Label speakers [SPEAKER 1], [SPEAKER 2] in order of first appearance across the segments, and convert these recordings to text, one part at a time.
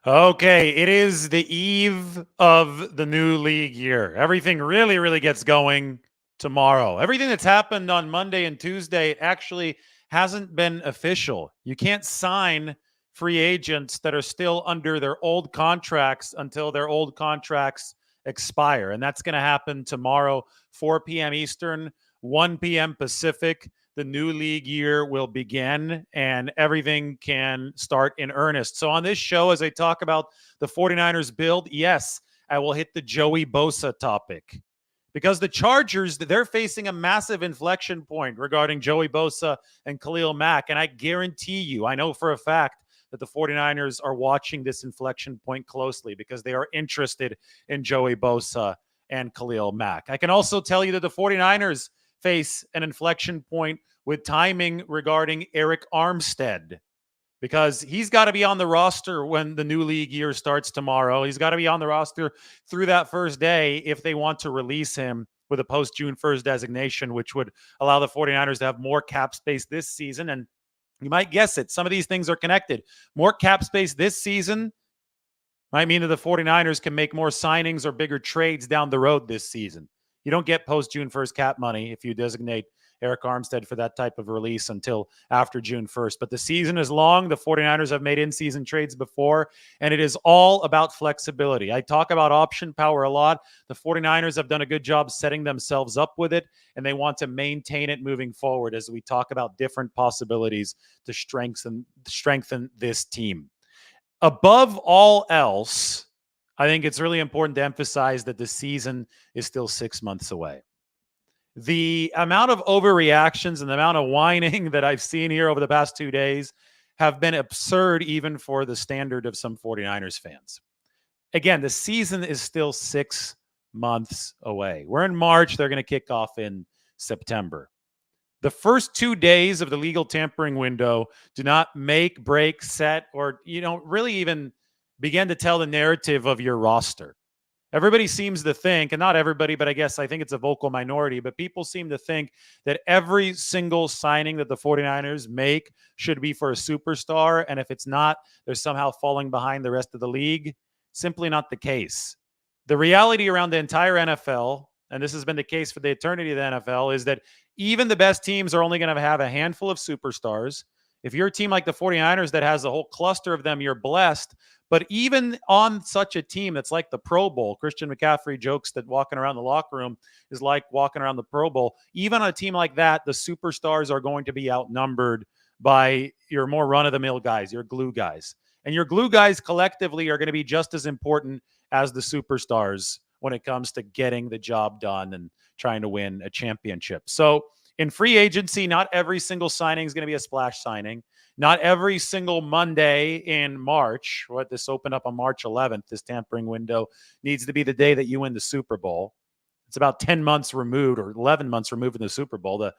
[SPEAKER 1] Okay, it is the eve of the new league year. Everything really, really gets going tomorrow. Everything that's happened on Monday and Tuesday actually hasn't been official. You can't sign free agents that are still under their old contracts until their old contracts expire. And that's going to happen tomorrow, 4 p.m. Eastern, 1 p.m. Pacific. The new league year will begin and everything can start in earnest. So, on this show, as I talk about the 49ers build, yes, I will hit the Joey Bosa topic because the Chargers, they're facing a massive inflection point regarding Joey Bosa and Khalil Mack. And I guarantee you, I know for a fact that the 49ers are watching this inflection point closely because they are interested in Joey Bosa and Khalil Mack. I can also tell you that the 49ers face an inflection point with timing regarding Eric Armstead because he's got to be on the roster when the new league year starts tomorrow. He's got to be on the roster through that first day if they want to release him with a post June 1st designation, which would allow the 49ers to have more cap space this season. And you might guess it, some of these things are connected. More cap space this season might mean that the 49ers can make more signings or bigger trades down the road this season. You don't get post June 1st cap money if you designate Eric Armstead for that type of release until after June 1st. But the season is long. The 49ers have made in-season trades before, and it is all about flexibility. I talk about option power a lot. The 49ers have done a good job setting themselves up with it, and they want to maintain it moving forward as we talk about different possibilities to strengthen this team. Above all else, I think it's really important to emphasize that the season is still 6 months away. The amount of overreactions and the amount of whining that I've seen here over the past 2 days have been absurd, even for the standard of some 49ers fans. Again, the season is still 6 months away. We're in March. They're going to kick off in September. The first 2 days of the legal tampering window do not make, break, set, or really even begin to tell the narrative of your roster. Everybody seems to think, and not everybody, but I think it's a vocal minority, but people seem to think that every single signing that the 49ers make should be for a superstar. And if it's not, they're somehow falling behind the rest of the league. Simply not the case. The reality around the entire NFL, and this has been the case for the eternity of the NFL, is that even the best teams are only going to have a handful of superstars. If you're a team like the 49ers that has a whole cluster of them, you're blessed. But even on such a team that's like the Pro Bowl, Christian McCaffrey jokes that walking around the locker room is like walking around the Pro Bowl. Even on a team like that, the superstars are going to be outnumbered by your more run-of-the-mill guys, your glue guys. And your glue guys collectively are going to be just as important as the superstars when it comes to getting the job done and trying to win a championship. So in free agency, not every single signing is going to be a splash signing. Not every single Monday in March, this opened up on March 11th, this tampering window needs to be the day that you win the Super Bowl. It's about 10 months removed or 11 months removed from the Super Bowl. The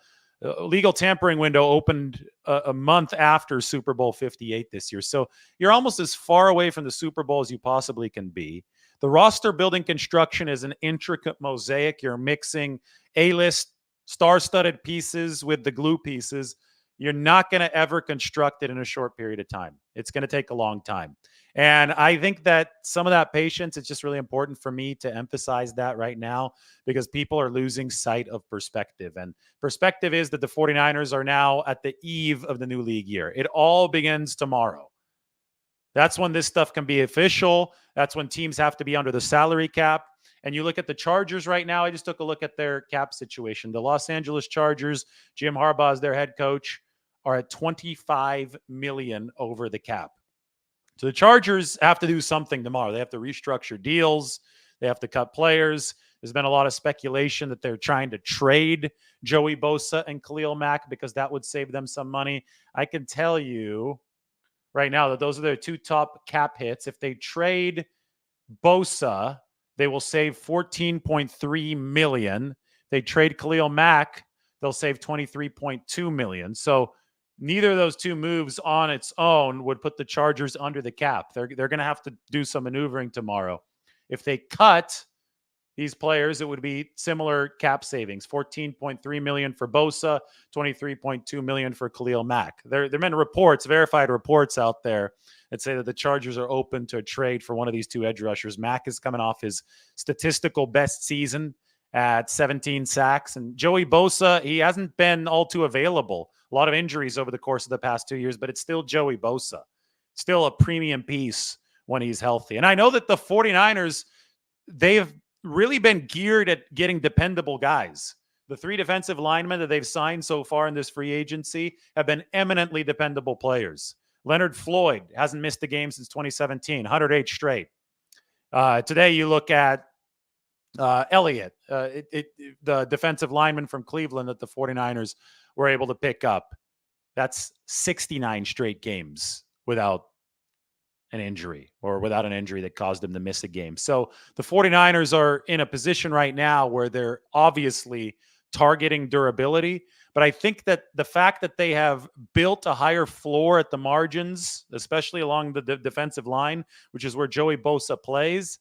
[SPEAKER 1] legal tampering window opened a month after Super Bowl 58 this year. So you're almost as far away from the Super Bowl as you possibly can be. The roster building construction is an intricate mosaic. You're mixing A-list star-studded pieces with the glue pieces. You're not going to ever construct it in a short period of time. It's going to take a long time. And I think that some of that patience, it's just really important for me to emphasize that right now because people are losing sight of perspective. And perspective is that the 49ers are now at the eve of the new league year. It all begins tomorrow. That's when this stuff can be official. That's when teams have to be under the salary cap. And you look at the Chargers right now. I just took a look at their cap situation. The Los Angeles Chargers, Jim Harbaugh is their head coach, are at $25 million over the cap. So the Chargers have to do something tomorrow. They have to restructure deals. They have to cut players. There's been a lot of speculation that they're trying to trade Joey Bosa and Khalil Mack because that would save them some money. I can tell you right now that those are their two top cap hits. If they trade Bosa, they will save $14.3 million. If they trade Khalil Mack, they'll save $23.2 million. So neither of those two moves on its own would put the Chargers under the cap. They're going to have to do some maneuvering tomorrow. If they cut these players, it would be similar cap savings: 14.3 million for Bosa, 23.2 million for Khalil Mack. There've been reports, verified reports out there that say that the Chargers are open to a trade for one of these two edge rushers. Mack is coming off his statistical best season at 17 sacks, and Joey Bosa, he hasn't been all too available. A lot of injuries over the course of the past 2 years, but it's still Joey Bosa. Still a premium piece when he's healthy. And I know that the 49ers, they've really been geared at getting dependable guys. The 3 defensive linemen that they've signed so far in this free agency have been eminently dependable players. Leonard Floyd hasn't missed a game since 2017, 108 straight. Today you look at Elliott, the defensive lineman from Cleveland that the 49ers were able to pick up. That's 69 straight games without an injury, or without an injury that caused him to miss a game. So the 49ers are in a position right now where they're obviously targeting durability. But I think that the fact that they have built a higher floor at the margins, especially along the defensive line, which is where Joey Bosa plays,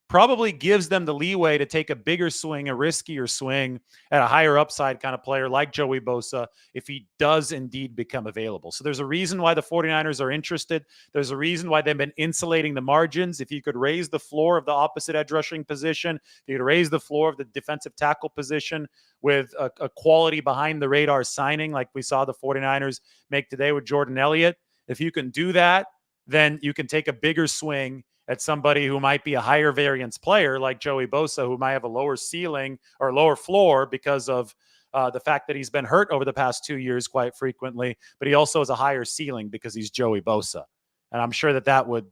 [SPEAKER 1] probably gives them the leeway to take a bigger swing, a riskier swing at a higher upside kind of player like Joey Bosa if he does indeed become available. So there's a reason why the 49ers are interested. There's a reason why they've been insulating the margins. If you could raise the floor of the opposite edge rushing position, if you could raise the floor of the defensive tackle position with a quality behind the radar signing like we saw the 49ers make today with Jordan Elliott, if you can do that, then you can take a bigger swing at somebody who might be a higher variance player like Joey Bosa, who might have a lower ceiling or lower floor because of the fact that he's been hurt over the past 2 years quite frequently, but he also has a higher ceiling because he's Joey Bosa. And I'm sure that that would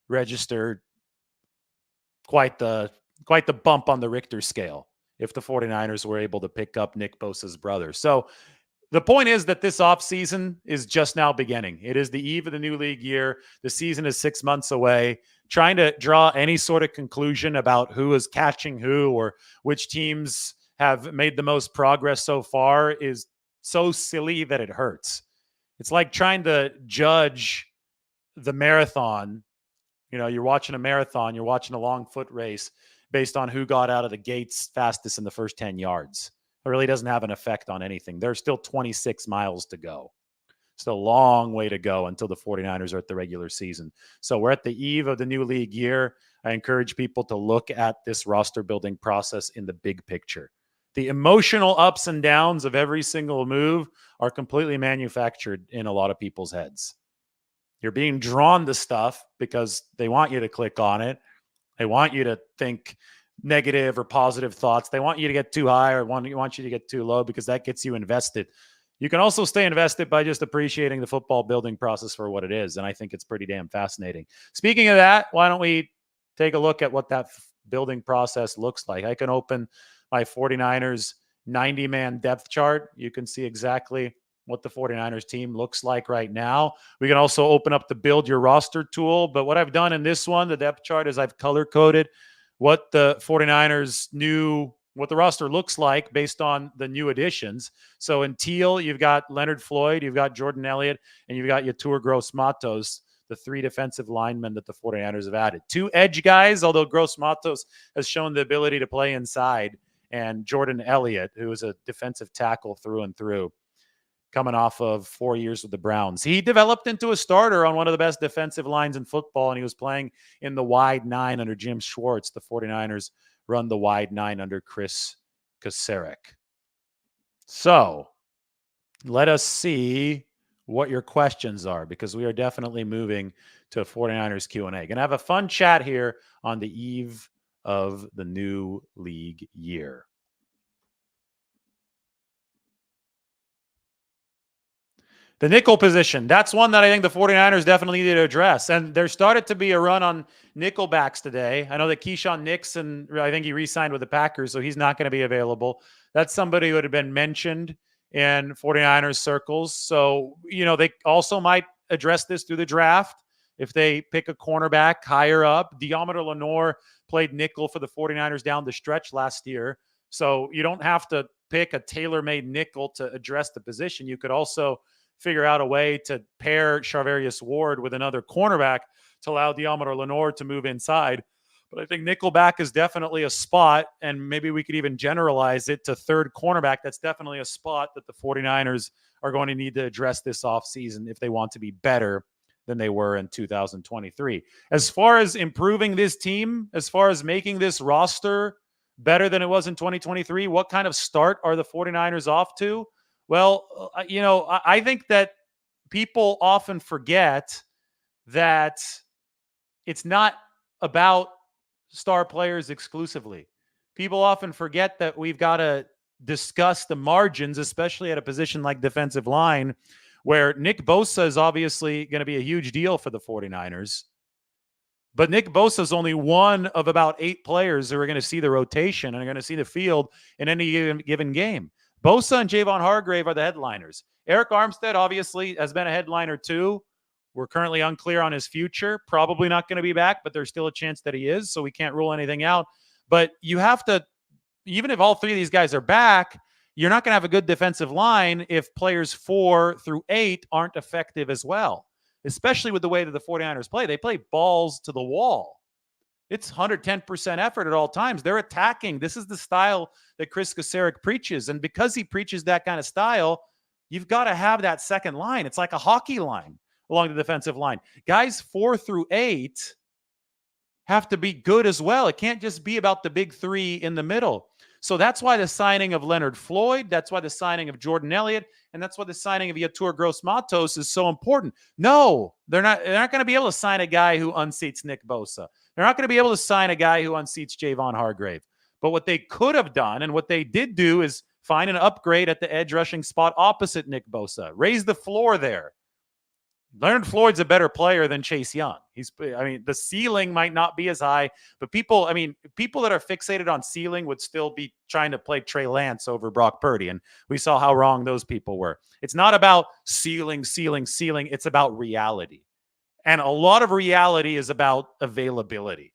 [SPEAKER 1] register quite the bump on the Richter scale if the 49ers were able to pick up Nick Bosa's brother. So the point is that this offseason is just now beginning. It is the eve of the new league year. The season is 6 months away. Trying to draw any sort of conclusion about who is catching who or which teams have made the most progress so far is so silly that it hurts. It's like trying to judge the marathon. You know, you're watching a marathon, you're watching a long foot race based on who got out of the gates fastest in the first 10 yards. It really doesn't have an effect on anything. There's still 26 miles to go. Still a long way to go until the 49ers are at the regular season. So we're at the eve of the new league year. I encourage people to look at this roster building process in the big picture. The emotional ups and downs of every single move are completely manufactured in a lot of people's heads. You're being drawn to stuff because they want you to click on it. They want you to think negative or positive thoughts. They want you to get too high or want you to get too low because that gets you invested. You can also stay invested by just appreciating the football building process for what it is. And I think it's pretty damn fascinating. Speaking of that, why don't we take a look at what that building process looks like? I can open my 49ers 90-man depth chart. You can see exactly what the 49ers team looks like right now. We can also open up the build your roster tool. But what I've done in this one, the depth chart, is I've color coded what the 49ers what the roster looks like based on the new additions. So in teal, you've got Leonard Floyd, you've got Jordan Elliott, and you've got Yetur Gross-Matos, the 3 defensive linemen that the 49ers have added. 2 edge guys, although Gross-Matos has shown the ability to play inside, and Jordan Elliott, who is a defensive tackle through and through, coming off of 4 years with the Browns. He developed into a starter on one of the best defensive lines in football, and he was playing in the wide 9 under Jim Schwartz. The 49ers run the wide 9 under Chris Kacerek. So let us see what your questions are, because we are definitely moving to 49ers Q&A. Going to have a fun chat here on the eve of the new league year. The nickel position, that's one that I think the 49ers definitely need to address. And there started to be a run on nickel backs today. I know that Keyshawn Nixon, I think he re-signed with the Packers, so he's not going to be available. That's somebody who had been mentioned in 49ers circles. So, you know, they also might address this through the draft if they pick a cornerback higher up. Diamondo Lenore played nickel for the 49ers down the stretch last year. So you don't have to pick a tailor-made nickel to address the position. You could also figure out a way to pair Charvarius Ward with another cornerback to allow Diamondo Lenore to move inside. But I think nickelback is definitely a spot, and maybe we could even generalize it to third cornerback. That's definitely a spot that the 49ers are going to need to address this offseason if they want to be better than they were in 2023. As far as improving this team, as far as making this roster better than it was in 2023, what kind of start are the 49ers off to? Well, I think that people often forget that it's not about star players exclusively. People often forget that we've got to discuss the margins, especially at a position like defensive line, where Nick Bosa is obviously going to be a huge deal for the 49ers. But Nick Bosa is only one of about 8 players who are going to see the rotation and are going to see the field in any given game. Bosa and Javon Hargrave are the headliners. Eric Armstead obviously has been a headliner too. We're currently unclear on his future. Probably not going to be back, but there's still a chance that he is, so we can't rule anything out. But you have to, even if all 3 of these guys are back, you're not going to have a good defensive line if players 4 through 8 aren't effective as well, especially with the way that the 49ers play. They play balls to the wall. It's 110% effort at all times. They're attacking. This is the style that Chris Kocurek preaches. And because he preaches that kind of style, you've got to have that second line. It's like a hockey line along the defensive line. Guys 4 through 8 have to be good as well. It can't just be about the big 3 in the middle. So that's why the signing of Leonard Floyd, that's why the signing of Jordan Elliott, and that's why the signing of Yetur Gross-Matos is so important. No, they're not going to be able to sign a guy who unseats Nick Bosa. They're not going to be able to sign a guy who unseats Javon Hargrave. But what they could have done, and what they did do, is find an upgrade at the edge rushing spot opposite Nick Bosa. Raise the floor there. Leonard Floyd's a better player than Chase Young. The ceiling might not be as high, but people that are fixated on ceiling would still be trying to play Trey Lance over Brock Purdy. And we saw how wrong those people were. It's not about ceiling. It's about reality. And a lot of reality is about availability.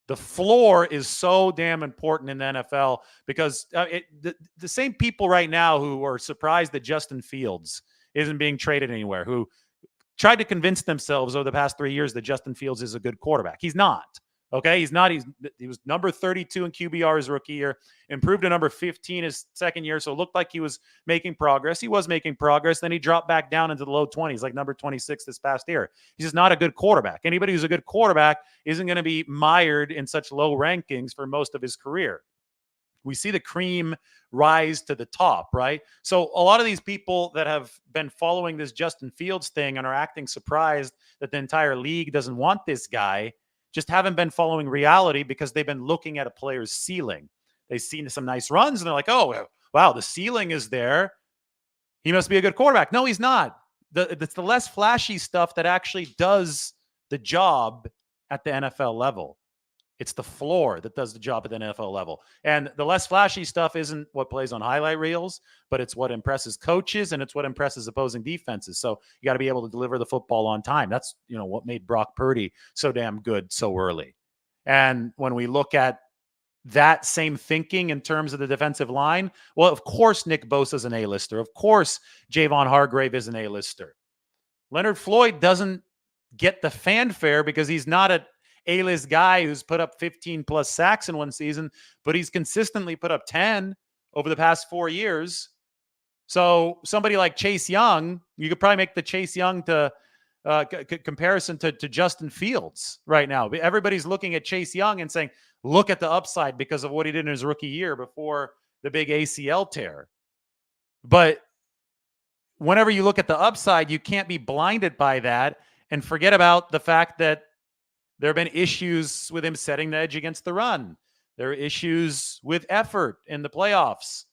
[SPEAKER 1] The floor is so damn important in the NFL because the same people right now who are surprised that Justin Fields isn't being traded anywhere, who tried to convince themselves over the past 3 years that Justin Fields is a good quarterback. He's not. Okay, he's not. He was number 32 in QBR his rookie year, improved to number 15 his second year, so it looked like he was making progress. He was making progress. Then he dropped back down into the low 20s, like number 26 this past year. He's just not a good quarterback. Anybody who's a good quarterback isn't going to be mired in such low rankings for most of his career. We see the cream rise to the top, right? So a lot of these people that have been following this Justin Fields thing and are acting surprised that the entire league doesn't want this guy just haven't been following reality because they've been looking at a player's ceiling. They've seen some nice runs and they're like, oh, wow, the ceiling is there. He must be a good quarterback. No, he's not. It's the less flashy stuff that actually does the job at the NFL level. It's the floor that does the job at the NFL level. And the less flashy stuff isn't what plays on highlight reels, but it's what impresses coaches and it's what impresses opposing defenses. So you got to be able to deliver the football on time. That's, what made Brock Purdy so damn good so early. And when we look at that same thinking in terms of the defensive line, well, of course, Nick Bosa is an A-lister. Of course, Javon Hargrave is an A-lister. Leonard Floyd doesn't get the fanfare because he's not a A-list guy who's put up 15 plus sacks in one season, but he's consistently put up 10 over the past 4 years. So somebody like Chase Young, you could probably make the Chase Young to comparison to Justin Fields right now. Everybody's looking at Chase Young and saying, look at the upside because of what he did in his rookie year before the big ACL tear. But whenever you look at the upside, you can't be blinded by that and forget about the fact that there have been issues with him setting the edge against the run. There are issues with effort in the playoffs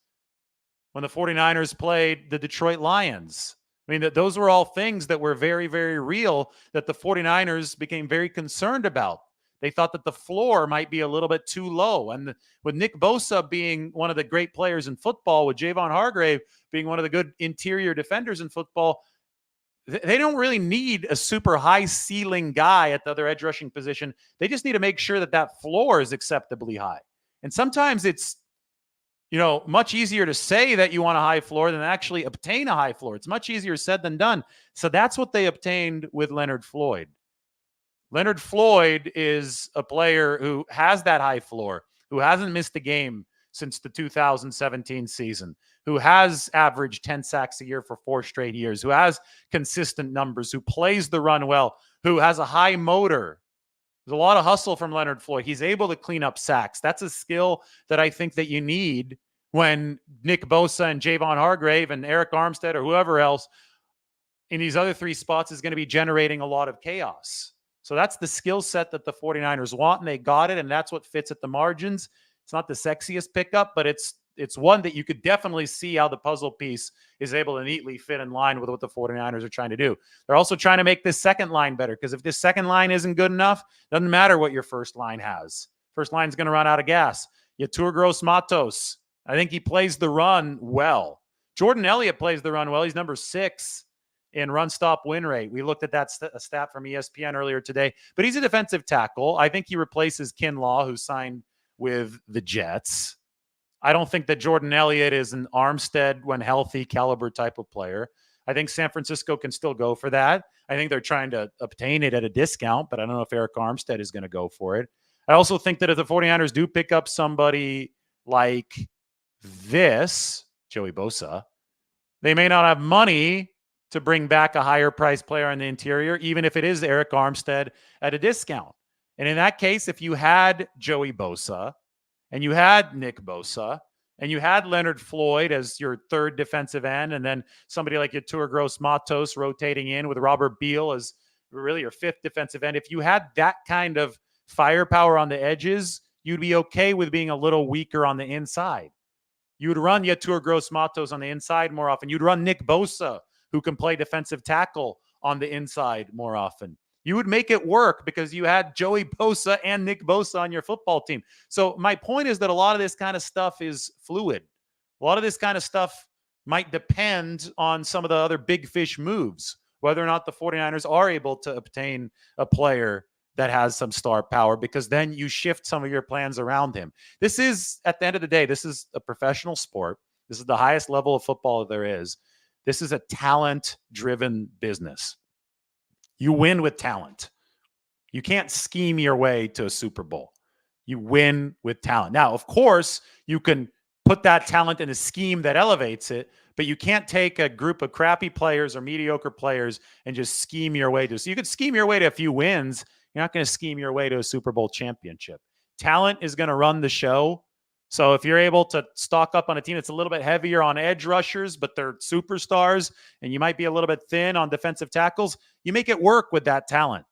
[SPEAKER 1] when the 49ers played the Detroit Lions. I mean, those were all things that were very, very real that the 49ers became very concerned about. They thought that the floor might be a little bit too low. And with Nick Bosa being one of the great players in football, with Javon Hargrave being one of the good interior defenders in football, they don't really need a super high ceiling guy at the other edge rushing position. They just need to make sure that that floor is acceptably high. And sometimes it's, much easier to say that you want a high floor than actually obtain a high floor. It's much easier said than done. So that's what they obtained with Leonard Floyd. Leonard Floyd is a player who has that high floor, who hasn't missed a game since the 2017 season, who has averaged 10 sacks a year for 4 straight years, who has consistent numbers, who plays the run well, who has a high motor. There's a lot of hustle from Leonard Floyd. He's able to clean up sacks. That's a skill that I think that you need when Nick Bosa and Javon Hargrave and Eric Armstead or whoever else in these other 3 spots is going to be generating a lot of chaos. So that's the skill set that the 49ers want, and they got it, and that's what fits at the margins. It's not the sexiest pickup, but it's one that you could definitely see how the puzzle piece is able to neatly fit in line with what the 49ers are trying to do. They're also trying to make this second line better, because if this second line isn't good enough, doesn't matter what your first line has. First line's going to run out of gas. Yetur Gross-Matos, I think he plays the run well. Jordan Elliott plays the run well. He's number 6 in run stop win rate. We looked at that stat from ESPN earlier today, but he's a defensive tackle. I think he replaces Kinlaw, who signed with the Jets. I don't think that Jordan Elliott is an Armstead, when healthy, caliber type of player. I think San Francisco can still go for that. I think they're trying to obtain it at a discount, but I don't know if Eric Armstead is going to go for it. I also think that if the 49ers do pick up somebody like this, Joey Bosa, they may not have money to bring back a higher priced player in the interior, even if it is Eric Armstead at a discount. And in that case, if you had Joey Bosa and you had Nick Bosa and you had Leonard Floyd as your third defensive end, and then somebody like Yetur Gross-Matos rotating in with Robert Beal as really your fifth defensive end, if you had that kind of firepower on the edges, you'd be okay with being a little weaker on the inside. You would run Yetur Gross-Matos on the inside more often. You'd run Nick Bosa, who can play defensive tackle on the inside more often. You would make it work because you had Joey Bosa and Nick Bosa on your football team. So my point is that a lot of this kind of stuff is fluid. A lot of this kind of stuff might depend on some of the other big fish moves, whether or not the 49ers are able to obtain a player that has some star power, because then you shift some of your plans around him. This is, at the end of the day, this is a professional sport. This is the highest level of football there is. This is a talent-driven business. You win with talent. You can't scheme your way to a Super Bowl. You win with talent. Now, of course, you can put that talent in a scheme that elevates it, but you can't take a group of crappy players or mediocre players and just scheme your way to. So you could scheme your way to a few wins. You're not going to scheme your way to a Super Bowl championship. Talent is going to run the show. So if you're able to stock up on a team that's a little bit heavier on edge rushers, but they're superstars, and you might be a little bit thin on defensive tackles, you make it work with that talent,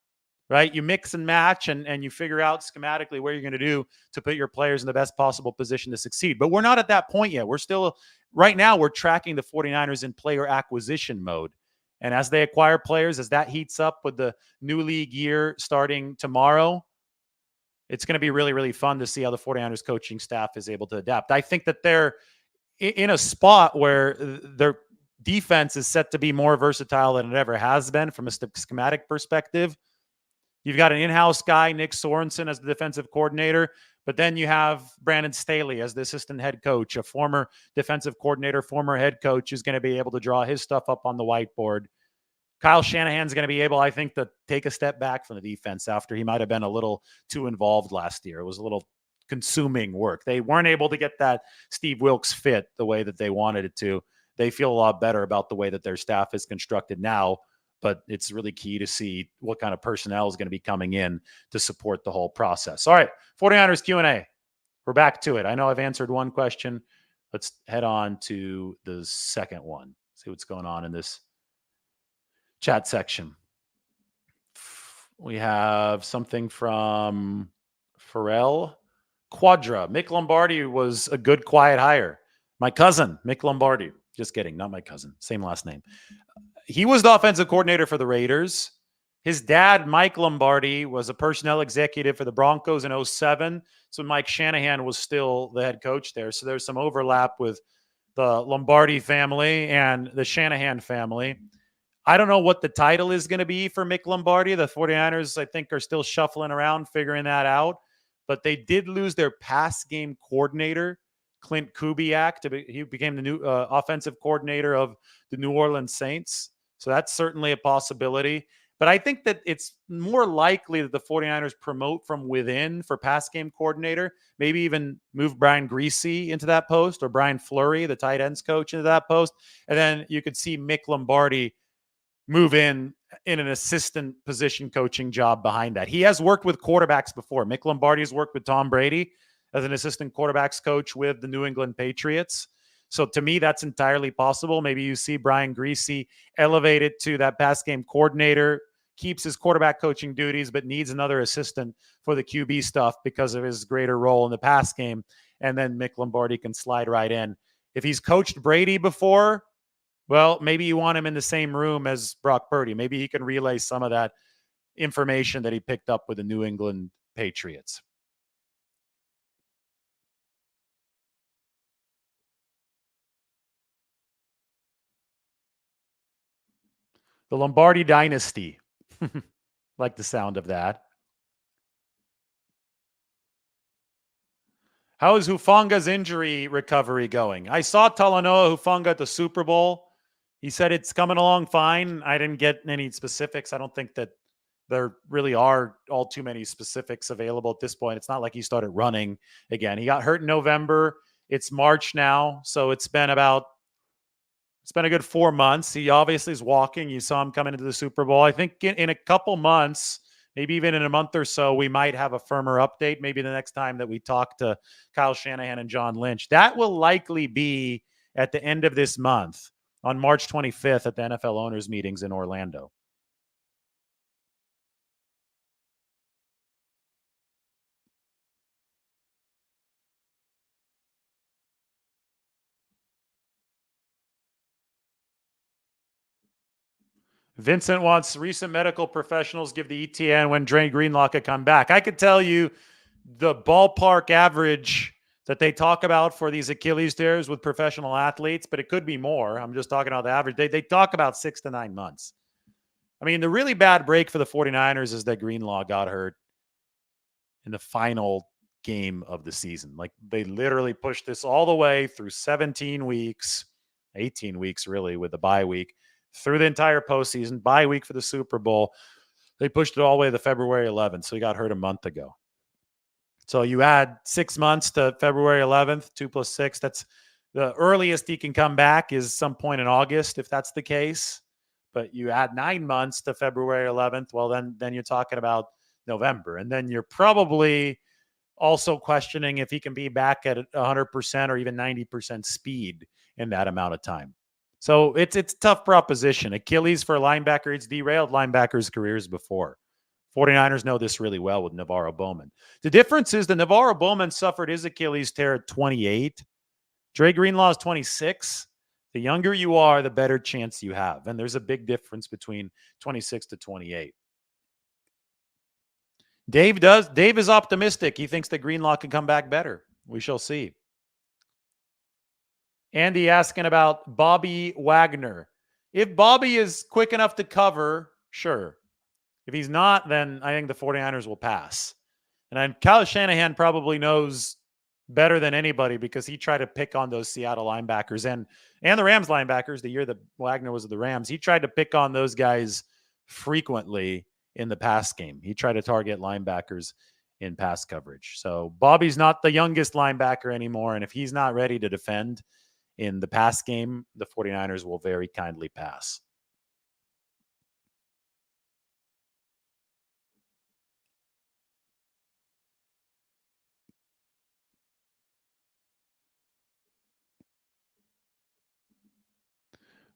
[SPEAKER 1] right? You mix and match, and you figure out schematically what you're going to do to put your players in the best possible position to succeed. But we're not at that point yet. We're still, right now, we're tracking the 49ers in player acquisition mode. And as they acquire players, as that heats up with the new league year starting tomorrow, it's going to be really, really fun to see how the 49ers coaching staff is able to adapt. I think that they're in a spot where their defense is set to be more versatile than it ever has been from a schematic perspective. You've got an in-house guy, Nick Sorensen, as the defensive coordinator, but then you have Brandon Staley as the assistant head coach, a former defensive coordinator, former head coach, who's going to be able to draw his stuff up on the whiteboard. Kyle Shanahan's going to be able, I think, to take a step back from the defense after he might have been a little too involved last year. It was a little consuming work. They weren't able to get that Steve Wilks fit the way that they wanted it to. They feel a lot better about the way that their staff is constructed now, but it's really key to see what kind of personnel is going to be coming in to support the whole process. All right, 49ers Q&A. We're back to it. I know I've answered one question. Let's head on to the second one. See what's going on in this chat section. We have something from Pharrell Quadra. Mick Lombardi was a good, quiet hire. My cousin, Mick Lombardi. Just kidding, not my cousin. Same last name. He was the offensive coordinator for the Raiders. His dad, Mike Lombardi, was a personnel executive for the Broncos in 2007. So Mike Shanahan was still the head coach there. So there's some overlap with the Lombardi family and the Shanahan family. I don't know what the title is going to be for Mick Lombardi. The 49ers, I think, are still shuffling around, figuring that out. But they did lose their pass game coordinator, Clint Kubiak. He became the new offensive coordinator of the New Orleans Saints. So that's certainly a possibility. But I think that it's more likely that the 49ers promote from within for pass game coordinator, maybe even move Brian Greasy into that post or Brian Fleury, the tight ends coach, into that post. And then you could see Mick Lombardi move in an assistant position coaching job behind that. He has worked with quarterbacks before. Mick Lombardi has worked with Tom Brady as an assistant quarterbacks coach with the New England Patriots. So to me, that's entirely possible. Maybe you see Brian Greasy elevated to that pass game coordinator, keeps his quarterback coaching duties, but needs another assistant for the QB stuff because of his greater role in the pass game. And then Mick Lombardi can slide right in. If he's coached Brady before, well, maybe you want him in the same room as Brock Purdy. Maybe he can relay some of that information that he picked up with the New England Patriots. The Lombardi dynasty. Like the sound of that. How is Hufanga's injury recovery going? I saw Talanoa Hufanga at the Super Bowl. He said it's coming along fine. I didn't get any specifics. I don't think that there really are all too many specifics available at this point. It's not like he started running again. He got hurt in November. It's March now, so it's been a good 4 months. He obviously is walking. You saw him coming into the Super Bowl. I think in a couple months, maybe even in a month or so, we might have a firmer update. Maybe the next time that we talk to Kyle Shanahan and John Lynch. That will likely be at the end of this month on March 25th at the NFL owners meetings in Orlando. Vincent wants recent medical professionals give the ETN when Dre Greenlaw could come back. I could tell you the ballpark average that they talk about for these Achilles tears with professional athletes, but it could be more. I'm just talking about the average. They talk about 6 to 9 months. I mean, the really bad break for the 49ers is that Greenlaw got hurt in the final game of the season. Like they literally pushed this all the way through 17 weeks, 18 weeks really with the bye week, through the entire postseason, bye week for the Super Bowl. They pushed it all the way to February 11th. So he got hurt a month ago. So you add 6 months to February 11th, 2 plus 6. That's the earliest he can come back is some point in August, if that's the case. But you add 9 months to February 11th. Well, then you're talking about November. And then you're probably also questioning if he can be back at 100% or even 90% speed in that amount of time. So it's a tough proposition. Achilles for a linebacker, it's derailed linebackers' careers before. 49ers know this really well with Navarro Bowman. The difference is that Navarro Bowman suffered his Achilles tear at 28. Dre Greenlaw is 26. The younger you are, the better chance you have. And there's a big difference between 26 to 28. Dave is optimistic. He thinks that Greenlaw can come back better. We shall see. Andy asking about Bobby Wagner. If Bobby is quick enough to cover, sure. If he's not, then I think the 49ers will pass. And Kyle Shanahan probably knows better than anybody because he tried to pick on those Seattle linebackers and the Rams linebackers the year that Wagner was at the Rams. He tried to pick on those guys frequently in the pass game. He tried to target linebackers in pass coverage. So Bobby's not the youngest linebacker anymore. And if he's not ready to defend in the pass game, the 49ers will very kindly pass.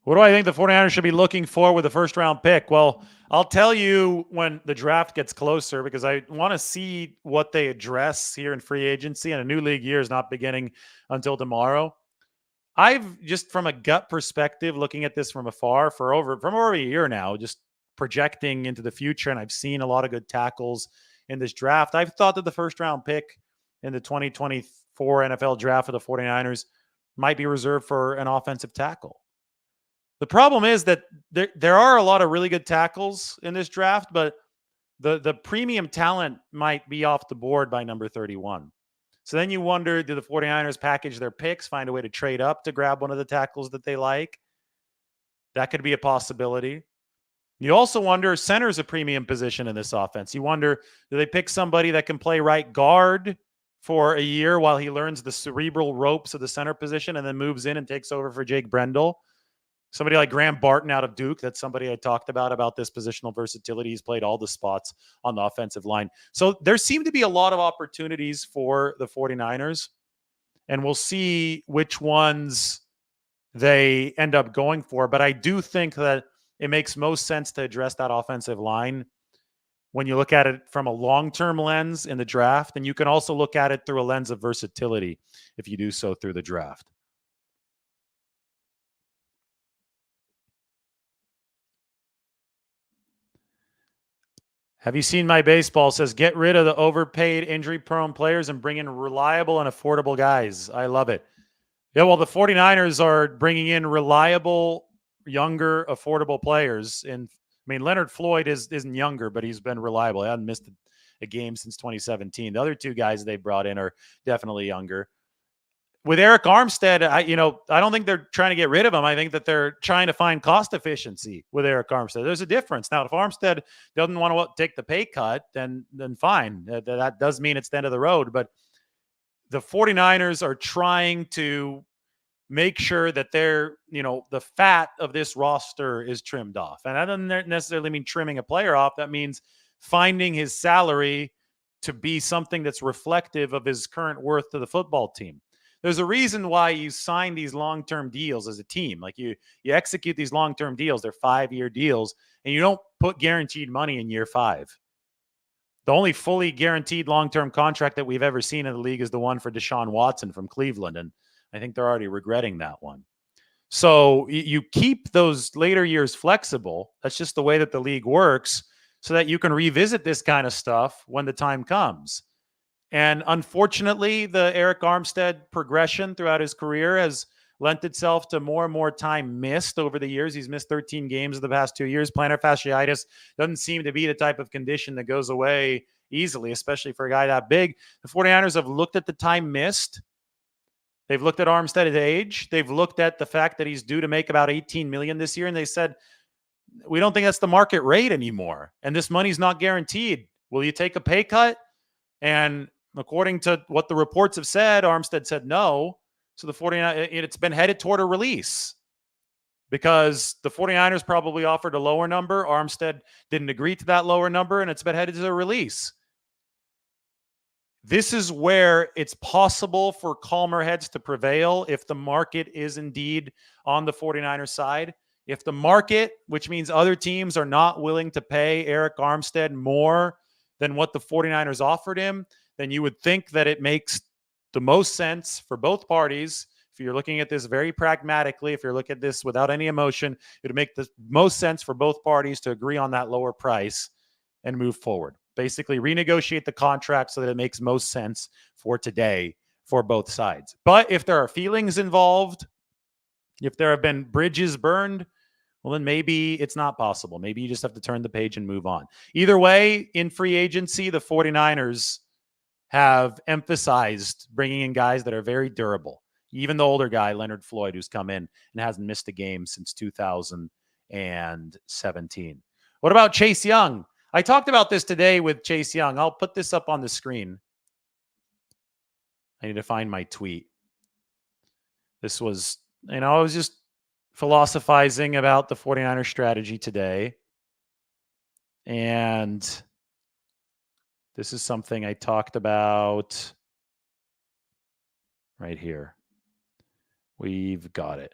[SPEAKER 1] What do I think the 49ers should be looking for with the first round pick? Well, I'll tell you when the draft gets closer because I want to see what they address here in free agency, and a new league year is not beginning until tomorrow. I've just from a gut perspective, looking at this from afar for over a year now, just projecting into the future, and I've seen a lot of good tackles in this draft. I've thought that the first round pick in the 2024 NFL draft for the 49ers might be reserved for an offensive tackle. The problem is that there are a lot of really good tackles in this draft, but the premium talent might be off the board by number 31. So then you wonder, do the 49ers package their picks, find a way to trade up to grab one of the tackles that they like? That could be a possibility. You also wonder, center's a premium position in this offense. You wonder, do they pick somebody that can play right guard for a year while he learns the cerebral ropes of the center position and then moves in and takes over for Jake Brendel? Somebody like Graham Barton out of Duke, that's somebody I talked about this positional versatility. He's played all the spots on the offensive line. So there seem to be a lot of opportunities for the 49ers, and we'll see which ones they end up going for. But I do think that it makes most sense to address that offensive line when you look at it from a long-term lens in the draft, and you can also look at it through a lens of versatility if you do so through the draft. Have you seen my baseball? Says, get rid of the overpaid, injury-prone players and bring in reliable and affordable guys. I love it. Yeah, well, the 49ers are bringing in reliable, younger, affordable players. And I mean, Leonard Floyd isn't younger, but he's been reliable. He hasn't missed a game since 2017. The other two guys they brought in are definitely younger. With Eric Armstead, I don't think they're trying to get rid of him. I think that they're trying to find cost efficiency with Eric Armstead. There's a difference. Now, if Armstead doesn't want to take the pay cut, then fine. That does mean it's the end of the road. But the 49ers are trying to make sure that they're, the fat of this roster is trimmed off. And that doesn't necessarily mean trimming a player off. That means finding his salary to be something that's reflective of his current worth to the football team. There's a reason why you sign these long-term deals as a team. Like you execute these long-term deals, they're 5-year deals, and you don't put guaranteed money in year 5. The only fully guaranteed long-term contract that we've ever seen in the league is the one for Deshaun Watson from Cleveland, and I think they're already regretting that one. So you keep those later years flexible. That's just the way that the league works, so that you can revisit this kind of stuff when the time comes. And unfortunately, the Eric Armstead progression throughout his career has lent itself to more and more time missed over the years. He's missed 13 games of the past 2 years. Plantar fasciitis doesn't seem to be the type of condition that goes away easily, especially for a guy that big. The 49ers have looked at the time missed. They've looked at Armstead's age. They've looked at the fact that he's due to make about $18 million this year, and they said, we don't think that's the market rate anymore, and this money's not guaranteed. Will you take a pay cut? And according to what the reports have said, Armstead said no. So the 49ers, it's been headed toward a release because the 49ers probably offered a lower number. Armstead didn't agree to that lower number, and it's been headed to a release. This is where it's possible for calmer heads to prevail if the market is indeed on the 49ers side. If the market, which means other teams, are not willing to pay Eric Armstead more than what the 49ers offered him, then you would think that it makes the most sense for both parties. If you're looking at this very pragmatically, if you're looking at this without any emotion, it would make the most sense for both parties to agree on that lower price and move forward. Basically renegotiate the contract so that it makes most sense for today for both sides. But if there are feelings involved, if there have been bridges burned, well, then maybe it's not possible. Maybe you just have to turn the page and move on. Either way, in free agency, the 49ers have emphasized bringing in guys that are very durable. Even the older guy, Leonard Floyd, who's come in and hasn't missed a game since 2017. What about Chase Young? I talked about this today with Chase Young. I'll put this up on the screen. I need to find my tweet. This was, I was just philosophizing about the 49ers strategy today. And this is something I talked about right here. We've got it.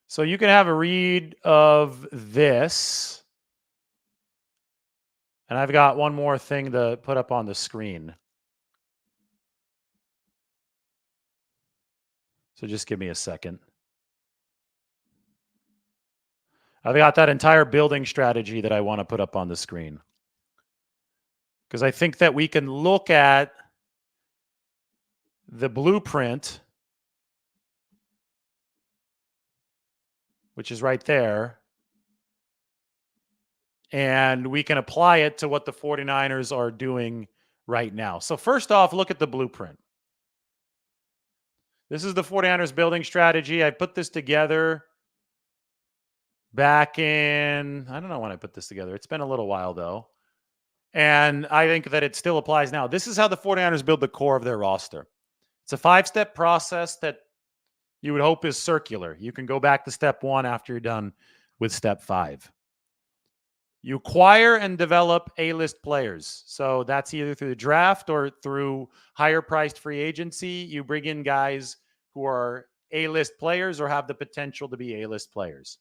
[SPEAKER 1] So you can have a read of this. And I've got one more thing to put up on the screen. So just give me a second. I've got that entire building strategy that I want to put up on the screen. Because I think that we can look at the blueprint, which is right there, and we can apply it to what the 49ers are doing right now. So first off, look at the blueprint. This is the 49ers building strategy. I put this together back in, I don't know when I put this together. It's been a little while though. And I think that it still applies now. This is how the 49ers build the core of their roster. It's a 5-step process that you would hope is circular. You can go back to step 1 after you're done with step 5. You acquire and develop A-list players. So that's either through the draft or through higher priced free agency. You bring in guys who are A-list players or have the potential to be A-list players.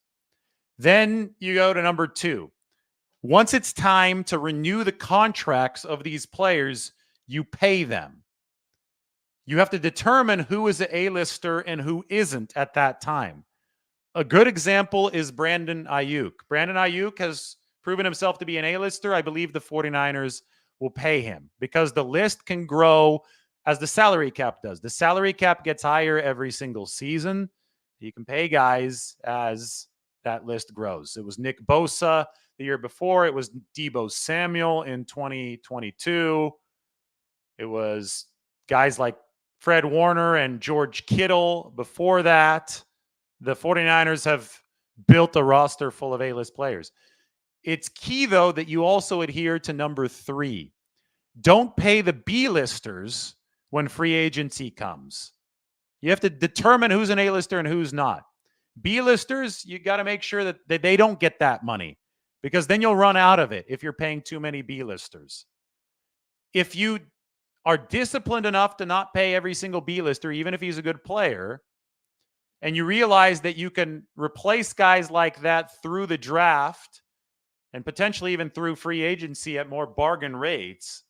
[SPEAKER 1] Then you go to number 2. Once it's time to renew the contracts of these players, you pay them. You have to determine who is an A-lister and who isn't at that time. A good example is Brandon Ayuk. Brandon Ayuk has proven himself to be an A-lister. I believe the 49ers will pay him because the list can grow as the salary cap does. The salary cap gets higher every single season. You can pay guys as that list grows. It was Nick Bosa the year before. It was Deebo Samuel in 2022. It was guys like Fred Warner and George Kittle before that. The 49ers have built a roster full of A-list players. It's key, though, that you also adhere to number 3. Don't pay the B-listers when free agency comes. You have to determine who's an A-lister and who's not. B-listers, you got to make sure that they don't get that money because then you'll run out of it if you're paying too many B-listers. If you are disciplined enough to not pay every single B-lister, even if he's a good player, and you realize that you can replace guys like that through the draft and potentially even through free agency at more bargain rates,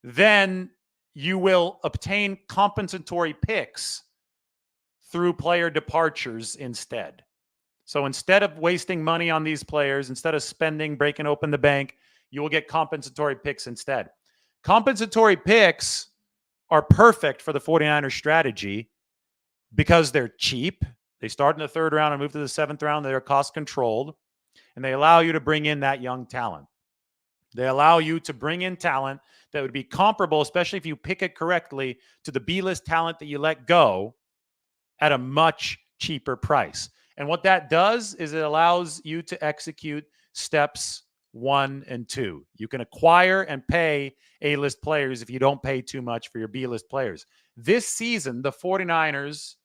[SPEAKER 1] then you will obtain compensatory picks through player departures instead. So instead of wasting money on these players, instead of spending, breaking open the bank, you will get compensatory picks instead. Compensatory picks are perfect for the 49ers strategy because they're cheap. They start in the 3rd round and move to the 7th round. They're cost controlled, and they allow you to bring in that young talent. They allow you to bring in talent that would be comparable, especially if you pick it correctly, to the B-list talent that you let go at a much cheaper price. And what that does is it allows you to execute steps 1 and 2. You can acquire and pay A-list players if you don't pay too much for your B-list players. This season, the 49ers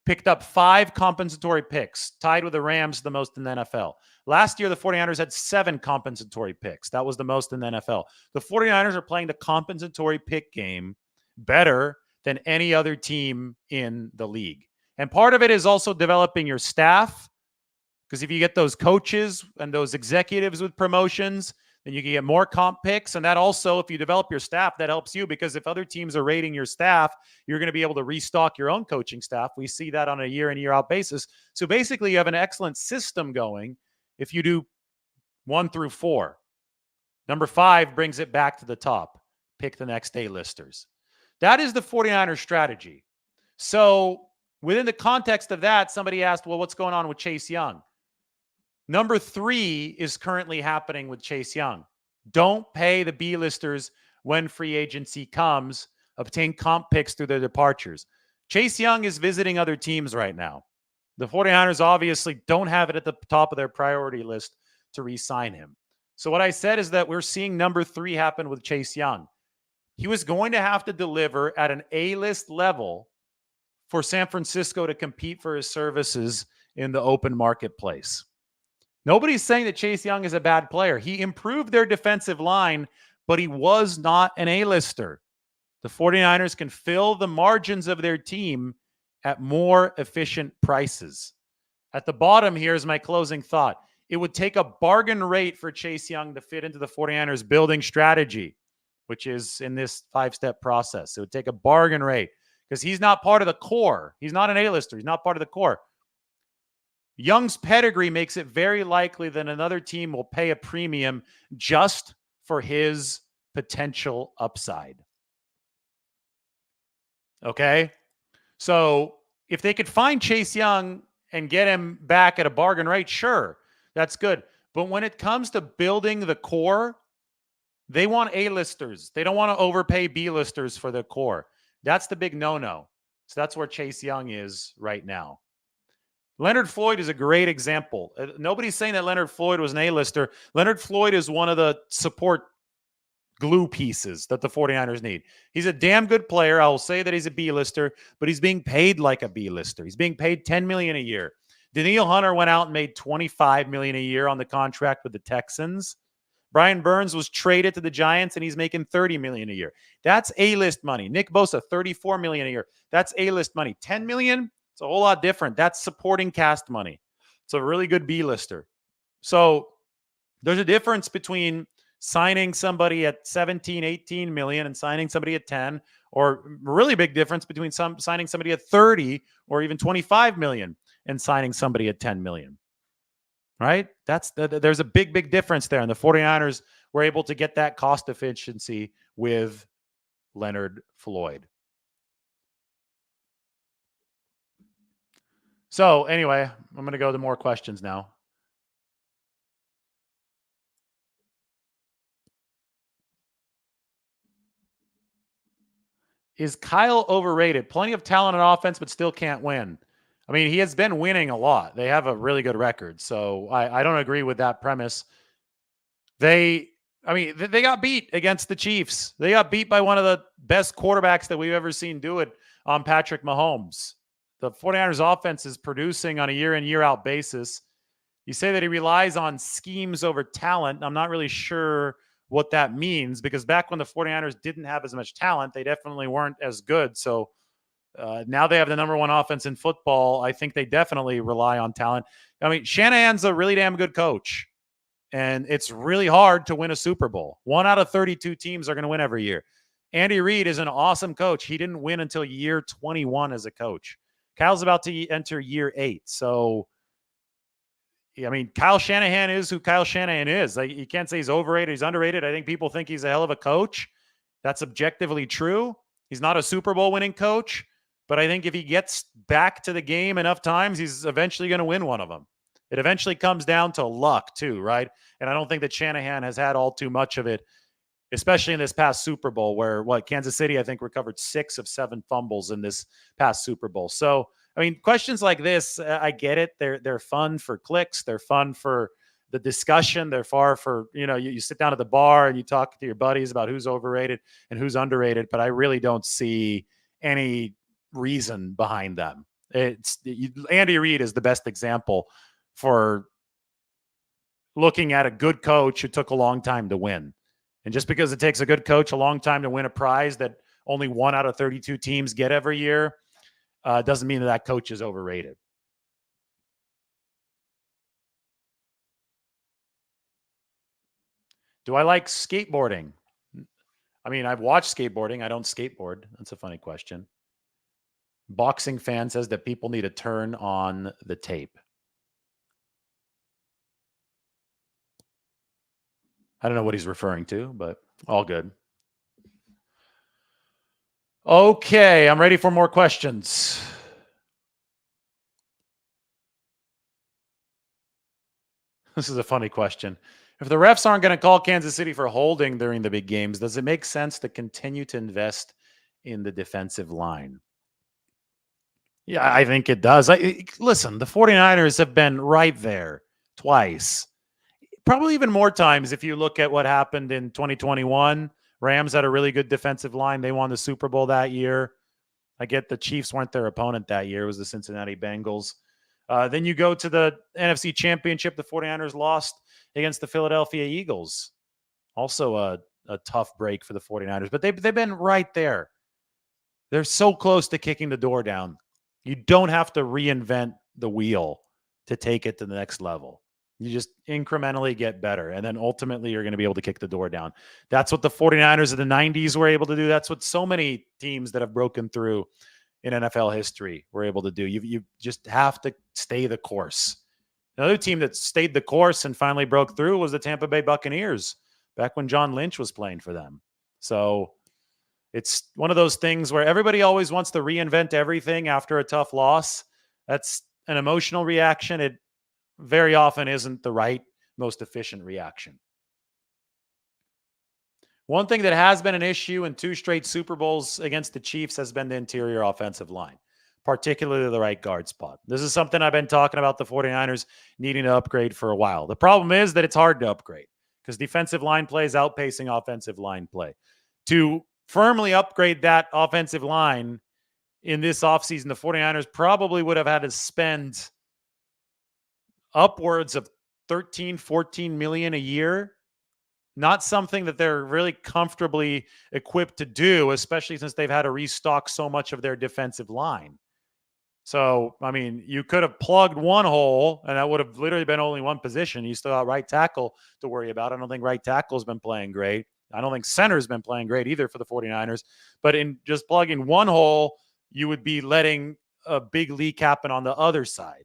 [SPEAKER 1] picked up 5 compensatory picks, tied with the Rams, the most in the NFL. Last year, the 49ers had 7 compensatory picks. That was the most in the NFL. The 49ers are playing the compensatory pick game better than any other team in the league. And part of it is also developing your staff, because if you get those coaches and those executives with promotions, then you can get more comp picks. And that also, if you develop your staff, that helps you because if other teams are rating your staff, you're going to be able to restock your own coaching staff. We see that on a year in, year out basis. So basically, you have an excellent system going if you do 1 through 4. Number 5 brings it back to the top. Pick the next A-listers. That is the 49ers strategy. So within the context of that, somebody asked, well, what's going on with Chase Young? Number 3 is currently happening with Chase Young. Don't pay the B-listers when free agency comes. Obtain comp picks through their departures. Chase Young is visiting other teams right now. The 49ers obviously don't have it at the top of their priority list to re-sign him. So what I said is that we're seeing number 3 happen with Chase Young. He was going to have to deliver at an A-list level for San Francisco to compete for his services in the open marketplace. Nobody's saying that Chase Young is a bad player. He improved their defensive line, but he was not an A-lister. The 49ers can fill the margins of their team at more efficient prices. At the bottom here is my closing thought. It would take a bargain rate for Chase Young to fit into the 49ers building strategy, which is in this 5-step process. It would take a bargain rate because he's not part of the core. He's not an A-lister. He's not part of the core. Young's pedigree makes it very likely that another team will pay a premium just for his potential upside. Okay? So if they could find Chase Young and get him back at a bargain rate, sure, that's good. But when it comes to building the core They want A-listers. They don't want to overpay B-listers for their core. That's the big no-no. So that's where Chase Young is right now. Leonard Floyd is a great example. Nobody's saying that Leonard Floyd was an A-lister. Leonard Floyd is one of the support glue pieces that the 49ers need. He's a damn good player. I will say that he's a B-lister, but he's being paid like a B-lister. He's being paid $10 million a year. Daniil Hunter went out and made $25 million a year on the contract with the Texans. Brian Burns was traded to the Giants and he's making $30 million a year. That's A-list money. Nick Bosa, $34 million a year. That's A-list money. $10 million, it's a whole lot different. That's supporting cast money. It's a really good B-lister. So there's a difference between signing somebody at 17, 18 million and signing somebody at 10, or a really big difference between signing somebody at 30 or even 25 million and signing somebody at 10 million. Right? There's a big difference there. And the 49ers were able to get that cost efficiency with Leonard Floyd. So anyway, I'm going to go to more questions now. Is Kyle overrated? Plenty of talent on offense, but still can't win. I mean, he has been winning a lot. They have a really good record. So I don't agree with that premise. They got beat against the Chiefs. They got beat by one of the best quarterbacks that we've ever seen do it on Patrick Mahomes. The 49ers offense is producing on a year in, year out basis. You say that he relies on schemes over talent. I'm not really sure what that means, because back when the 49ers didn't have as much talent, they definitely weren't as good. So now they have the number one offense in football. I think they definitely rely on talent. I mean, Shanahan's a really damn good coach, and it's really hard to win a Super Bowl. 1 out of 32 teams are going to win every year. Andy Reid is an awesome coach. He didn't win until year 21 as a coach. Kyle's about to enter year 8. So, I mean, Kyle Shanahan is who Kyle Shanahan is. Like, you can't say he's overrated, he's underrated. I think people think he's a hell of a coach. That's objectively true. He's not a Super Bowl winning coach, but I think if he gets back to the game enough times, he's eventually going to win one of them. It eventually comes down to luck too, right? And I don't think that Shanahan has had all too much of it, especially in this past Super Bowl where Kansas City, I think, recovered 6 of 7 fumbles in this past Super Bowl. So, I mean, questions like this, I get it. They're fun for clicks. They're fun for the discussion. They're far for, you sit down at the bar and you talk to your buddies about who's overrated and who's underrated, but I really don't see any reason behind them. Andy Reid is the best example for looking at a good coach who took a long time to win. And just because it takes a good coach a long time to win a prize that only 1 out of 32 teams get every year, doesn't mean that coach is overrated. Do I like skateboarding? I mean, I've watched skateboarding. I don't skateboard. That's a funny question. Boxing fan says that people need to turn on the tape. I don't know what he's referring to, but all good. Okay, I'm ready for more questions. This is a funny question. If the refs aren't going to call Kansas City for holding during the big games, does it make sense to continue to invest in the defensive line? Yeah, I think it does. Listen, the 49ers have been right there twice. Probably even more times if you look at what happened in 2021. Rams had a really good defensive line. They won the Super Bowl that year. I get the Chiefs weren't their opponent that year. It was the Cincinnati Bengals. Then you go to the NFC Championship. The 49ers lost against the Philadelphia Eagles. Also a tough break for the 49ers. But they've been right there. They're so close to kicking the door down. You don't have to reinvent the wheel to take it to the next level. You just incrementally get better, and then ultimately you're going to be able to kick the door down. That's what the 49ers of the 90s were able to do. That's what so many teams that have broken through in NFL history were able to do. You just have to stay the course. Another team that stayed the course and finally broke through was the Tampa Bay Buccaneers, back when John Lynch was playing for them. So it's one of those things where everybody always wants to reinvent everything after a tough loss. That's an emotional reaction. It very often isn't the right, most efficient reaction. One thing that has been an issue in 2 straight Super Bowls against the Chiefs has been the interior offensive line, particularly the right guard spot. This is something I've been talking about the 49ers needing to upgrade for a while. The problem is that it's hard to upgrade because defensive line play is outpacing offensive line play. To firmly upgrade that offensive line in this offseason, the 49ers probably would have had to spend upwards of 13, 14 million a year. Not something that they're really comfortably equipped to do, especially since they've had to restock so much of their defensive line. So, I mean, you could have plugged one hole, and that would have literally been only one position. You still got right tackle to worry about. I don't think right tackle's been playing great. I don't think center's been playing great either for the 49ers. But in just plugging one hole, you would be letting a big leak happen on the other side.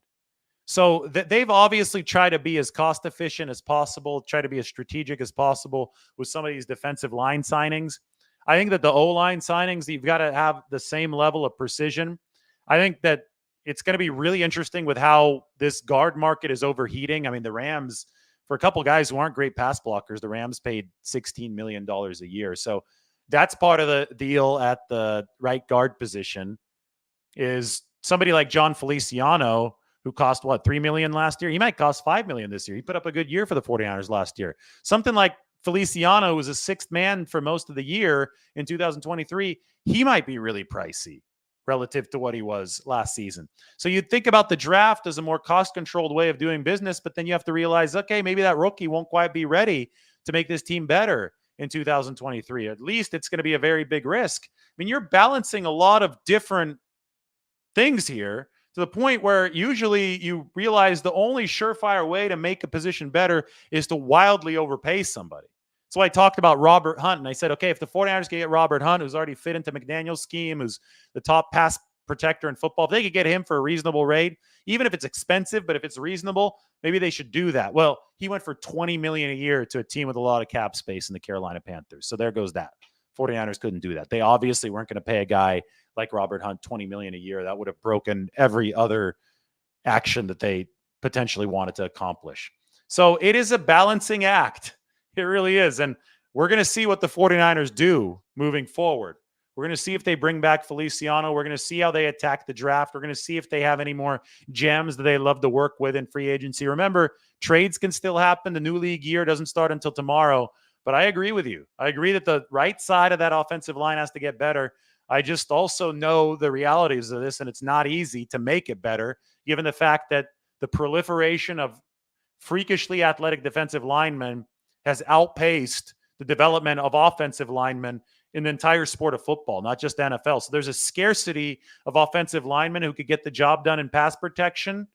[SPEAKER 1] So they've obviously tried to be as cost efficient as possible, try to be as strategic as possible with some of these defensive line signings. I think that the O-line signings, you've got to have the same level of precision. I think that it's going to be really interesting with how this guard market is overheating. I mean, the Rams, for a couple guys who aren't great pass blockers, the Rams paid $16 million a year. So that's part of the deal at the right guard position is somebody like John Feliciano, who cost what, $3 million last year? He might cost $5 million this year. He put up a good year for the 49ers last year. Something like Feliciano was a sixth man for most of the year in 2023. He might be really pricey relative to what he was last season. So you'd think about the draft as a more cost-controlled way of doing business, but then you have to realize, okay, maybe that rookie won't quite be ready to make this team better in 2023. At least it's going to be a very big risk. I mean, you're balancing a lot of different things here, to the point where usually you realize the only surefire way to make a position better is to wildly overpay somebody. So I talked about Robert Hunt, and I said, okay, if the 49ers can get Robert Hunt, who's already fit into McDaniel's scheme, who's the top pass protector in football, if they could get him for a reasonable rate, even if it's expensive, but if it's reasonable, maybe they should do that. Well, he went for $20 million a year to a team with a lot of cap space in the Carolina Panthers. So there goes that. 49ers couldn't do that. They obviously weren't going to pay a guy like Robert Hunt $20 million a year. That would have broken every other action that they potentially wanted to accomplish. So it is a balancing act. It really is. And we're going to see what the 49ers do moving forward. We're going to see if they bring back Feliciano. We're going to see how they attack the draft. We're going to see if they have any more gems that they love to work with in free agency. Remember, trades can still happen. The new league year doesn't start until tomorrow. But I agree with you. I agree that the right side of that offensive line has to get better. I just also know the realities of this, and it's not easy to make it better, given the fact that the proliferation of freakishly athletic defensive linemen has outpaced the development of offensive linemen in the entire sport of football, not just NFL. So there's a scarcity of offensive linemen who could get the job done in pass protection.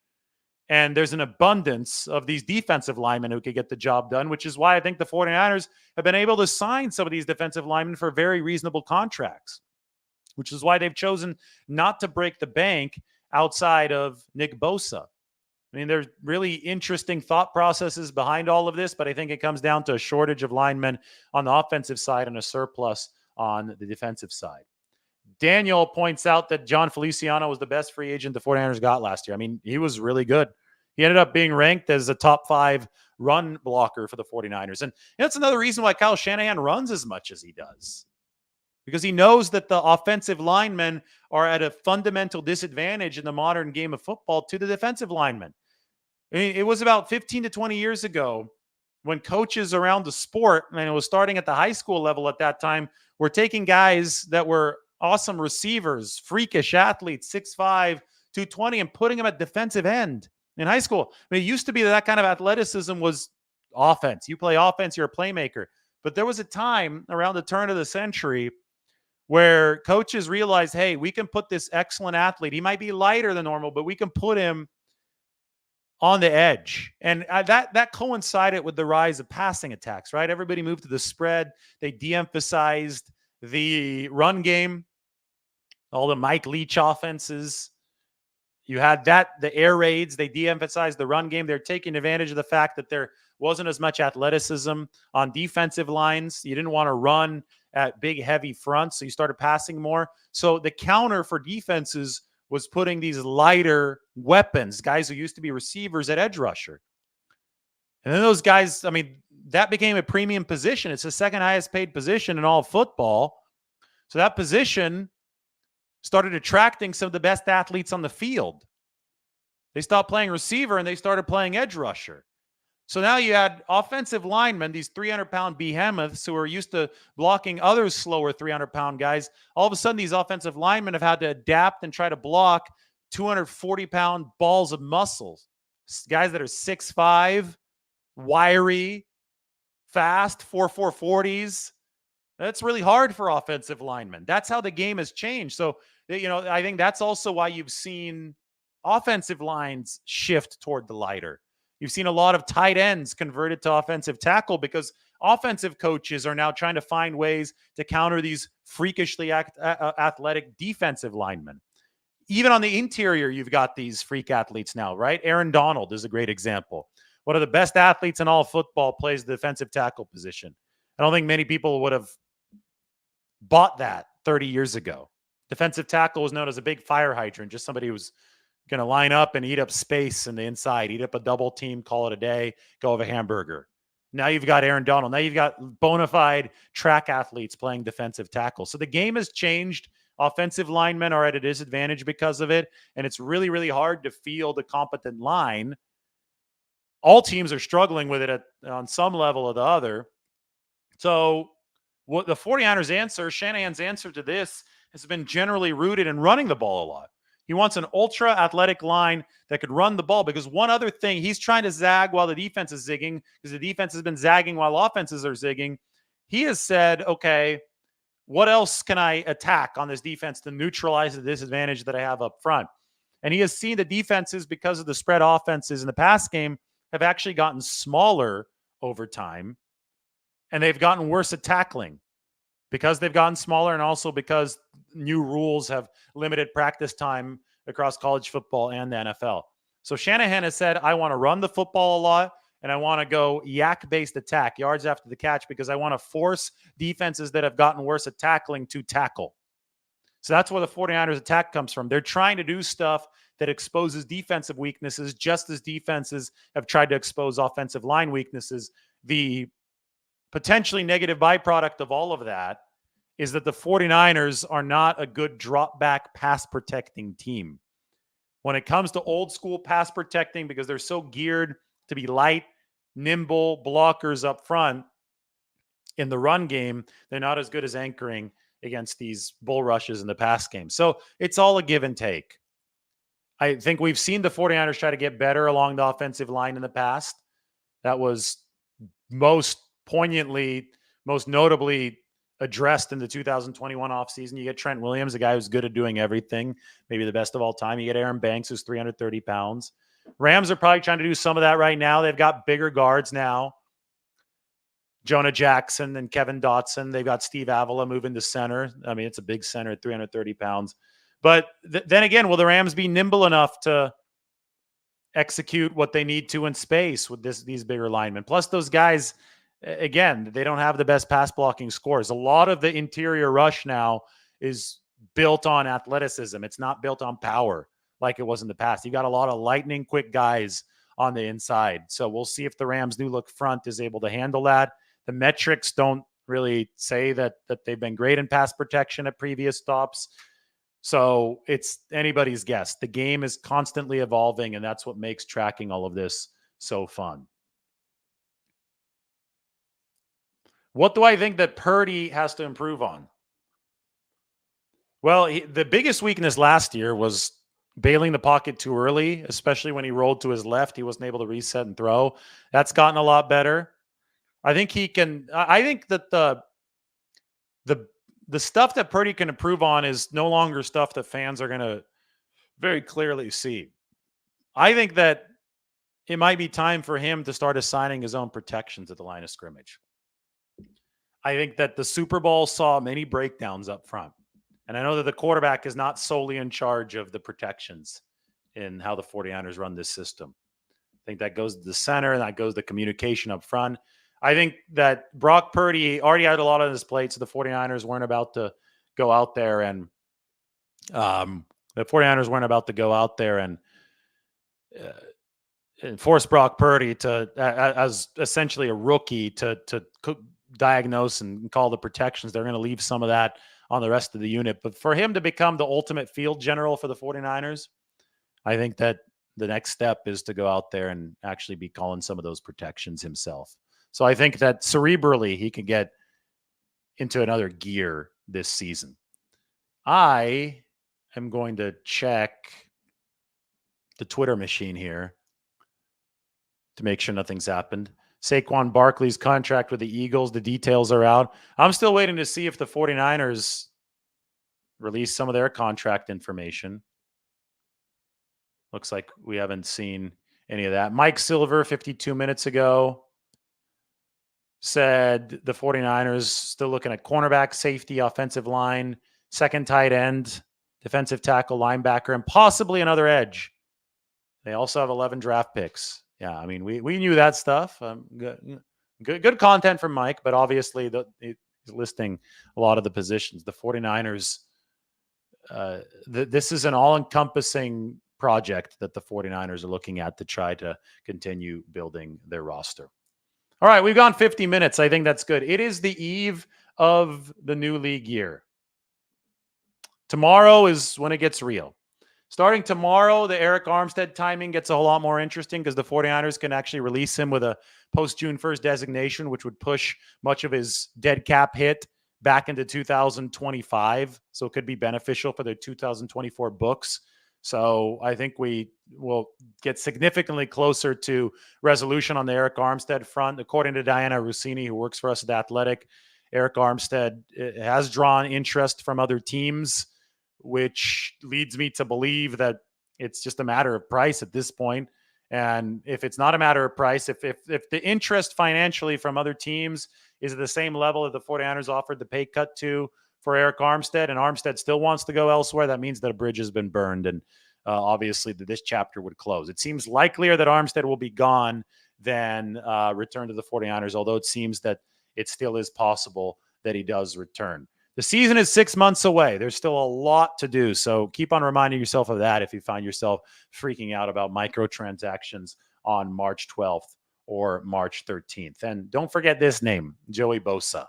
[SPEAKER 1] And there's an abundance of these defensive linemen who could get the job done, which is why I think the 49ers have been able to sign some of these defensive linemen for very reasonable contracts, which is why they've chosen not to break the bank outside of Nick Bosa. I mean, there's really interesting thought processes behind all of this, but I think it comes down to a shortage of linemen on the offensive side and a surplus on the defensive side. Daniel points out that John Feliciano was the best free agent the 49ers got last year. I mean, he was really good. He ended up being ranked as a top 5 run blocker for the 49ers. And that's another reason why Kyle Shanahan runs as much as he does, because he knows that the offensive linemen are at a fundamental disadvantage in the modern game of football to the defensive linemen. I mean, it was about 15 to 20 years ago when coaches around the sport, and it was starting at the high school level at that time, were taking guys that were awesome receivers, freakish athletes, 6'5", 220, and putting them at defensive end in high school. I mean, it used to be that kind of athleticism was offense. You play offense, you're a playmaker. But there was a time around the turn of the century where coaches realized, hey, we can put this excellent athlete. He might be lighter than normal, but we can put him on the edge. And that coincided with the rise of passing attacks, right? Everybody moved to the spread. They de-emphasized the run game, all the Mike Leach offenses. You had the air raids. They de-emphasized the run game. They're taking advantage of the fact that there wasn't as much athleticism on defensive lines. You didn't want to run at big, heavy fronts, so you started passing more. So the counter for defenses was putting these lighter weapons, guys who used to be receivers, at edge rusher. And then those guys, I mean, that became a premium position. It's the second highest paid position in all of football. So that position started attracting some of the best athletes on the field. They stopped playing receiver and they started playing edge rusher. So now you had offensive linemen, these 300-pound behemoths who are used to blocking other slower 300-pound guys. All of a sudden, these offensive linemen have had to adapt and try to block 240-pound balls of muscles. Guys that are 6'5", wiry, fast, 4.4 40s. That's really hard for offensive linemen. That's how the game has changed. So, I think that's also why you've seen offensive lines shift toward the lighter. You've seen a lot of tight ends converted to offensive tackle because offensive coaches are now trying to find ways to counter these freakishly athletic defensive linemen. Even on the interior, you've got these freak athletes now, right? Aaron Donald is a great example. One of the best athletes in all of football, plays the defensive tackle position. I don't think many people would have bought that 30 years ago. Defensive tackle was known as a big fire hydrant, just somebody who was going to line up and eat up space in the inside, eat up a double team, call it a day, go have a hamburger. Now you've got Aaron Donald. Now you've got bona fide track athletes playing defensive tackle. So the game has changed. Offensive linemen are at a disadvantage because of it, and it's really, really hard to field a competent line. All teams are struggling with it on some level or the other. So what the 49ers answer, Shanahan's answer to this, has been generally rooted in running the ball a lot. He wants an ultra athletic line that could run the ball, because one other thing, he's trying to zag while the defense is zigging, because the defense has been zagging while offenses are zigging. He has said, okay, what else can I attack on this defense to neutralize the disadvantage that I have up front? And he has seen the defenses, because of the spread offenses in the pass game, have actually gotten smaller over time, and they've gotten worse at tackling because they've gotten smaller, and also because new rules have limited practice time across college football and the NFL. So Shanahan has said, I want to run the football a lot, and I want to go yak-based attack, yards after the catch, because I want to force defenses that have gotten worse at tackling to tackle. So that's where the 49ers attack comes from. They're trying to do stuff that exposes defensive weaknesses, just as defenses have tried to expose offensive line weaknesses. The potentially negative byproduct of all of that is that the 49ers are not a good drop back pass protecting team. When it comes to old school pass protecting, because they're so geared to be light, nimble blockers up front in the run game, they're not as good as anchoring against these bull rushes in the pass game. So it's all a give and take. I think we've seen the 49ers try to get better along the offensive line in the past. That was most poignantly, most notably addressed in the 2021 offseason. You get Trent Williams, a guy who's good at doing everything, maybe the best of all time. You get Aaron Banks, who's 330 pounds. Rams are probably trying to do some of that right now. They've got bigger guards now. Jonah Jackson and Kevin Dotson. They've got Steve Avila moving to center. I mean, it's a big center at 330 pounds. But then again, will the Rams be nimble enough to execute what they need to in space with these bigger linemen? Plus, those guys, again, they don't have the best pass blocking scores. A lot of the interior rush now is built on athleticism. It's not built on power like it was in the past. You got a lot of lightning quick guys on the inside. So we'll see if the Rams new look front is able to handle that. The metrics don't really say that they've been great in pass protection at previous stops. So it's anybody's guess. The game is constantly evolving, and that's what makes tracking all of this so fun. What do I think that Purdy has to improve on? Well, the biggest weakness last year was bailing the pocket too early, especially when he rolled to his left. He wasn't able to reset and throw. That's gotten a lot better. I think he can. I think that the stuff that Purdy can improve on is no longer stuff that fans are going to very clearly see. I think that it might be time for him to start assigning his own protections at the line of scrimmage. I think that the Super Bowl saw many breakdowns up front. And I know that the quarterback is not solely in charge of the protections in how the 49ers run this system. I think that goes to the center, and that goes to communication up front. I think that Brock Purdy already had a lot on his plate, so the 49ers weren't about to go out there and force Brock Purdy to as essentially a rookie to diagnose and call the protections. They're going to leave some of that on the rest of the unit. But for him to become the ultimate field general for the 49ers, I think that the next step is to go out there and actually be calling some of those protections himself. So I think that cerebrally he can get into another gear this season. I am going to check the Twitter machine here to make sure nothing's happened. Saquon Barkley's contract with the Eagles, the details are out. I'm still waiting to see if the 49ers release some of their contract information. Looks like we haven't seen any of that. Mike Silver, 52 minutes ago, said the 49ers still looking at cornerback, safety, offensive line, second tight end, defensive tackle, linebacker, and possibly another edge. They also have 11 draft picks. Yeah, I mean, we knew that stuff. Good content from Mike, but obviously he's listing a lot of the positions. The 49ers, this is an all-encompassing project that the 49ers are looking at to try to continue building their roster. All right, we've gone 50 minutes. I think that's good. It is the eve of the new league year. Tomorrow is when it gets real. Starting tomorrow, the Eric Armstead timing gets a whole lot more interesting because the 49ers can actually release him with a post-June 1st designation, which would push much of his dead cap hit back into 2025. So it could be beneficial for their 2024 books. So I think we will get significantly closer to resolution on the Eric Armstead front. According to Diana Rossini, who works for us at The Athletic, Eric Armstead has drawn interest from other teams, which leads me to believe that it's just a matter of price at this point. And if it's not a matter of price, if the interest financially from other teams is at the same level that the 49ers offered the pay cut to for Eric Armstead, and Armstead still wants to go elsewhere, that means that a bridge has been burned, and obviously this chapter would close. It seems likelier that Armstead will be gone than return to the 49ers, although it seems that it still is possible that he does return. The season is 6 months away. There's still a lot to do. So keep on reminding yourself of that if you find yourself freaking out about microtransactions on March 12th or March 13th. And don't forget this name, Joey Bosa.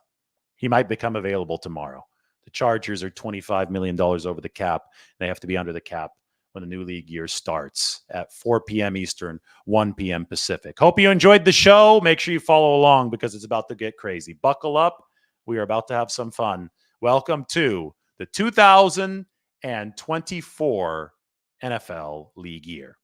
[SPEAKER 1] He might become available tomorrow. The Chargers are $25 million over the cap. They have to be under the cap when the new league year starts at 4 p.m. Eastern, 1 p.m. Pacific. Hope you enjoyed the show. Make sure you follow along because it's about to get crazy. Buckle up. We are about to have some fun. Welcome to the 2024 NFL League year.